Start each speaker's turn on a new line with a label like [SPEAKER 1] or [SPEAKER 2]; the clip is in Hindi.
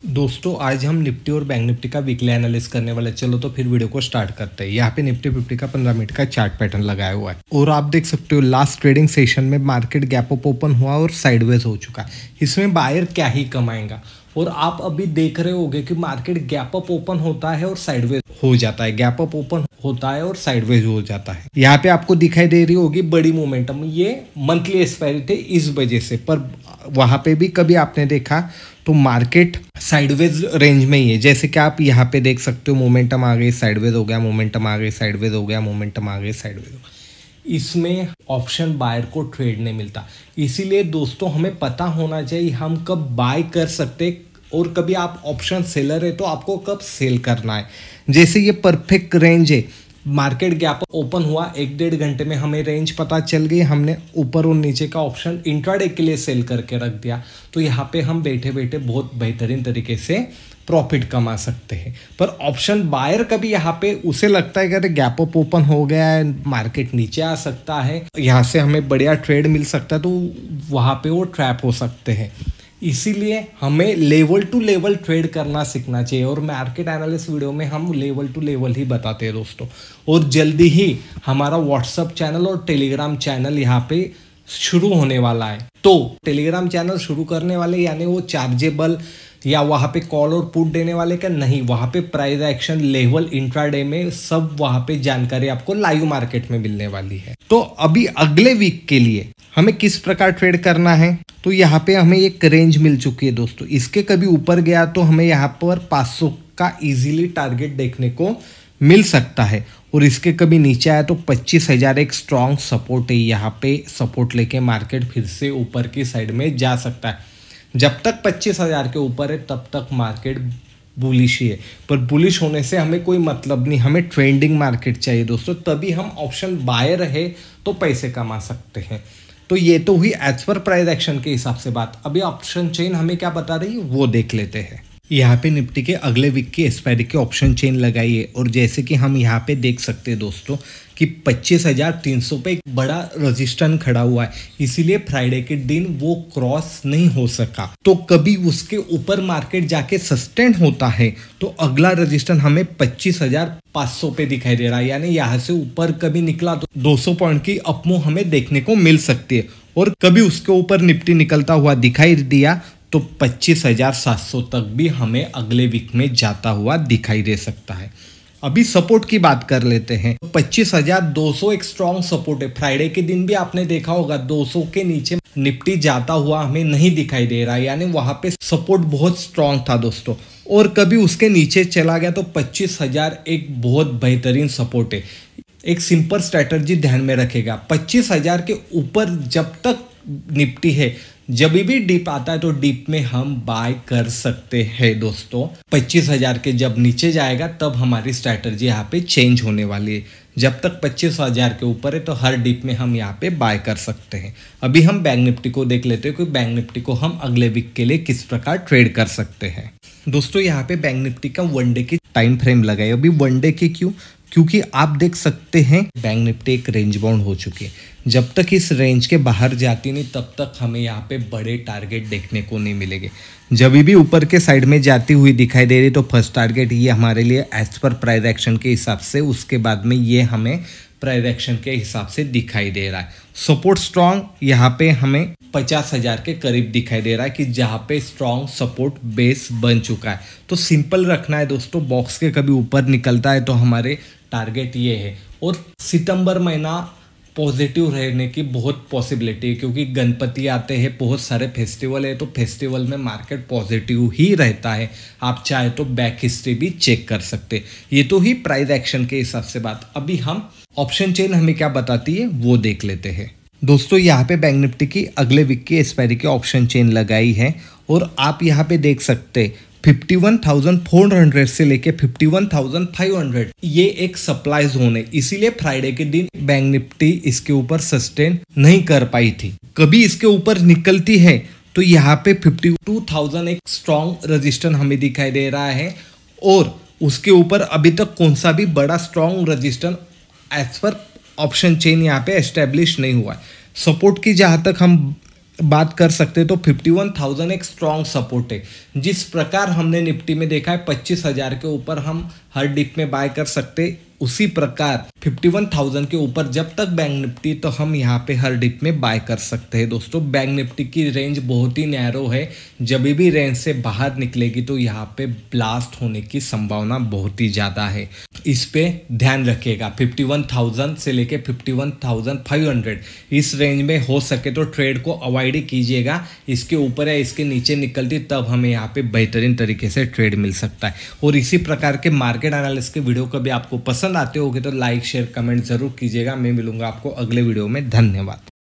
[SPEAKER 1] दोस्तों आज हम निफ्टी और बैंक निफ्टी का वीकली एनालिसिस करने वाले। चलो तो फिर वीडियो को स्टार्ट करते हैं। यहाँ पे निफ्टी 50 का 15 मिनट का चार्ट पैटर्न लगाया हुआ है और आप देख सकते हो लास्ट ट्रेडिंग सेशन में मार्केट गैप अप ओपन हुआ और साइडवेज हो चुका है। इसमें बायर क्या ही कमाएगा। और आप अभी देख रहे होगे कि मार्केट गैप अप ओपन होता है और साइडवेज हो जाता है, गैप अप ओपन होता है और साइडवेज हो जाता है। यहाँ पे आपको दिखाई दे रही होगी बड़ी मोमेंटम, ये मंथली एक्सपायरी थे इस वजह से, पर वहां पे भी कभी आपने देखा तो मार्केट साइडवेज रेंज में ही है। जैसे कि आप यहाँ पे देख सकते हो मोमेंटम आ गई, साइडवेज हो गया, मोमेंटम आ गई, साइडवेज हो गया, मोमेंटम आ गई, साइडवेज हो गया। इसमें ऑप्शन बायर को ट्रेड नहीं मिलता। इसीलिए दोस्तों हमें पता होना चाहिए हम कब बाय कर सकते और कभी आप ऑप्शन सेलर है तो आपको कब सेल करना है। जैसे ये परफेक्ट रेंज है, मार्केट गैप ओपन हुआ 1-1.5 घंटे में हमें रेंज पता चल गई, हमने ऊपर और नीचे का ऑप्शन इंट्राडे के लिए सेल करके रख दिया। तो यहाँ पे हम बैठे बैठे बहुत बेहतरीन तरीके से प्रॉफिट कमा सकते हैं। पर ऑप्शन बायर कभी यहाँ पे उसे लगता है कि अरे गैप अप ओपन हो गया है, मार्केट नीचे आ सकता है, यहाँ से हमें बढ़िया ट्रेड मिल सकता है, तो वहाँ पे वो ट्रैप हो सकते हैं। इसीलिए हमें लेवल टू लेवल ट्रेड करना सीखना चाहिए और मार्केट एनालिस्ट वीडियो में हम लेवल टू लेवल ही बताते हैं दोस्तों। और जल्दी ही हमारा व्हाट्सअप चैनल और टेलीग्राम चैनल यहाँ पे शुरू होने वाला है। तो टेलीग्राम चैनल शुरू करने वाले यानी वो चार्जेबल या वहाँ पे कॉल और पुट देने वाले का नहीं, वहाँ पे प्राइस एक्शन लेवल इंट्राडे में सब वहाँ पे जानकारी आपको लाइव मार्केट में मिलने वाली है। तो अभी अगले वीक के लिए हमें किस प्रकार ट्रेड करना है, तो यहाँ पे हमें एक रेंज मिल चुकी है दोस्तों। इसके कभी ऊपर गया तो हमें यहाँ पर 500 का इजीली टारगेट देखने को मिल सकता है और इसके कभी नीचे आया तो 25,000 एक स्ट्रॉन्ग सपोर्ट है। यहाँ पे सपोर्ट लेके मार्केट फिर से ऊपर की साइड में जा सकता है। जब तक 25,000 के ऊपर है तब तक मार्केट बुलिश ही है, पर बुलिश होने से हमें कोई मतलब नहीं, हमें ट्रेंडिंग मार्केट चाहिए दोस्तों, तभी हम ऑप्शन बायर है तो पैसे कमा सकते हैं। तो ये तो हुई एज पर प्राइस एक्शन के हिसाब से बात। अभी ऑप्शन चेन हमें क्या बता रही है वो देख लेते हैं। यहाँ पे निफ्टी के अगले वीक की एक्सपायरी की ऑप्शन चेन लगाई है और जैसे कि हम यहाँ पे देख सकते हैं दोस्तों कि 25,300 पे एक बड़ा रजिस्टेंस खड़ा हुआ है, इसीलिए फ्राइडे के दिन वो क्रॉस नहीं हो सका। तो कभी उसके ऊपर मार्केट जाके सस्टेन होता है तो अगला रजिस्टेंस हमें 25,500 पे दिखाई दे रहा है, यानी यहाँ से ऊपर कभी निकला तो 200 पॉइंट की अपमूव हमें देखने को मिल सकती है। और कभी उसके ऊपर निफ्टी निकलता हुआ दिखाई दिया तो 25,700 तक भी हमें अगले वीक में जाता हुआ दिखाई दे सकता है। अभी सपोर्ट की बात कर लेते हैं। 25,200 एक स्ट्रॉन्ग सपोर्ट है। फ्राइडे के दिन भी आपने देखा होगा 200 के नीचे निफ्टी जाता हुआ हमें नहीं दिखाई दे रहा है, यानी वहां पे सपोर्ट बहुत स्ट्रॉन्ग था दोस्तों। और कभी उसके नीचे चला गया तो 25,000 एक बहुत बेहतरीन सपोर्ट है। एक सिंपल स्ट्रैटेजी ध्यान में रखेगा, 25,000 के ऊपर जब तक निफ्टी है, जब भी डिप आता है तो डिप में हम बाय कर सकते हैं दोस्तों। 25,000 के जब नीचे जाएगा तब हमारी स्ट्रैटेजी यहाँ पे चेंज होने वाली है। जब तक 25,000 के ऊपर है तो हर डिप में हम यहाँ पे बाय कर सकते हैं। अभी हम बैंक निफ्टी को देख लेते हैं कि बैंक निफ्टी को हम अगले वीक के लिए किस प्रकार ट्रेड कर सकते हैं। दोस्तों यहाँ पे बैंक निफ्टी का वनडे की टाइम फ्रेम लगाए। अभी वनडे की क्यों, क्योंकि आप देख सकते हैं बैंक निफ्टी एक रेंज बाउंड हो चुकी है। जब तक इस रेंज के बाहर जाती नहीं तब तक हमें यहाँ पे बड़े टारगेट देखने को नहीं मिलेंगे। जब भी ऊपर के साइड में जाती हुई दिखाई दे रही तो फर्स्ट टारगेट ये हमारे लिए एज पर प्राइस एक्शन के हिसाब से, उसके बाद में ये हमें प्राइस एक्शन के हिसाब से दिखाई दे रहा है। सपोर्ट स्ट्रॉन्ग यहाँ पे हमें 50,000 के करीब दिखाई दे रहा है कि जहाँ पे स्ट्रॉन्ग सपोर्ट बेस बन चुका है। तो सिंपल रखना है दोस्तों, बॉक्स के कभी ऊपर निकलता है तो हमारे टारगेट ये है। और सितंबर महीना पॉजिटिव रहने की बहुत पॉसिबिलिटी है, क्योंकि गणपति आते हैं, बहुत सारे फेस्टिवल है, तो फेस्टिवल में मार्केट पॉजिटिव ही रहता है। आप चाहे तो बैक हिस्ट्री भी चेक कर सकते। ये तो ही प्राइस एक्शन के हिसाब से बात। अभी हम ऑप्शन चेन हमें क्या बताती है वो देख लेते हैं। दोस्तों यहाँ पे बैंक निफ्टी की अगले वीक की एक्सपायरी की ऑप्शन चेन लगाई है और आप यहाँ पे देख सकते 51,400 से लेके 51,500 ये एक सप्लाई जोन है। इसीलिए फ्राइडे के दिन बैंक निफ्टी इसके ऊपर सस्टेन नहीं कर पाई थी। कभी इसके ऊपर निकलती है तो यहाँ पे 52,000 एक स्ट्रॉन्ग रजिस्टेंस हमें दिखाई दे रहा है और उसके ऊपर अभी तक कौन सा भी बड़ा स्ट्रॉन्ग रजिस्टेंस एज पर ऑप्शन चेन यहाँ पे एस्टेब्लिश नहीं हुआ है। सपोर्ट की जहाँ तक हम बात कर सकते हैं तो 51,000 एक स्ट्रॉन्ग सपोर्ट है। जिस प्रकार हमने निफ्टी में देखा है 25,000 के ऊपर हम हर डिप में बाय कर सकते, उसी प्रकार 51,000 के ऊपर जब तक बैंक निफ्टी तो हम यहाँ पे हर डिप में बाय कर सकते हैं। दोस्तों बैंक निफ्टी की रेंज बहुत ही नैरो है, जब भी रेंज से बाहर निकलेगी तो यहाँ पे ब्लास्ट होने की संभावना बहुत ही ज़्यादा है। इस पे ध्यान रखिएगा। 51,000 से लेके 51,500 इस रेंज में हो सके तो ट्रेड को अवॉइड ही कीजिएगा। इसके ऊपर या इसके नीचे निकलती तब हमें यहाँ पे बेहतरीन तरीके से ट्रेड मिल सकता है। और इसी प्रकार के मार्केट एनालिसिस के वीडियो कभी आपको पसंद आते होंगे तो लाइक शेयर कमेंट जरूर कीजिएगा। मैं मिलूंगा आपको अगले वीडियो में। धन्यवाद।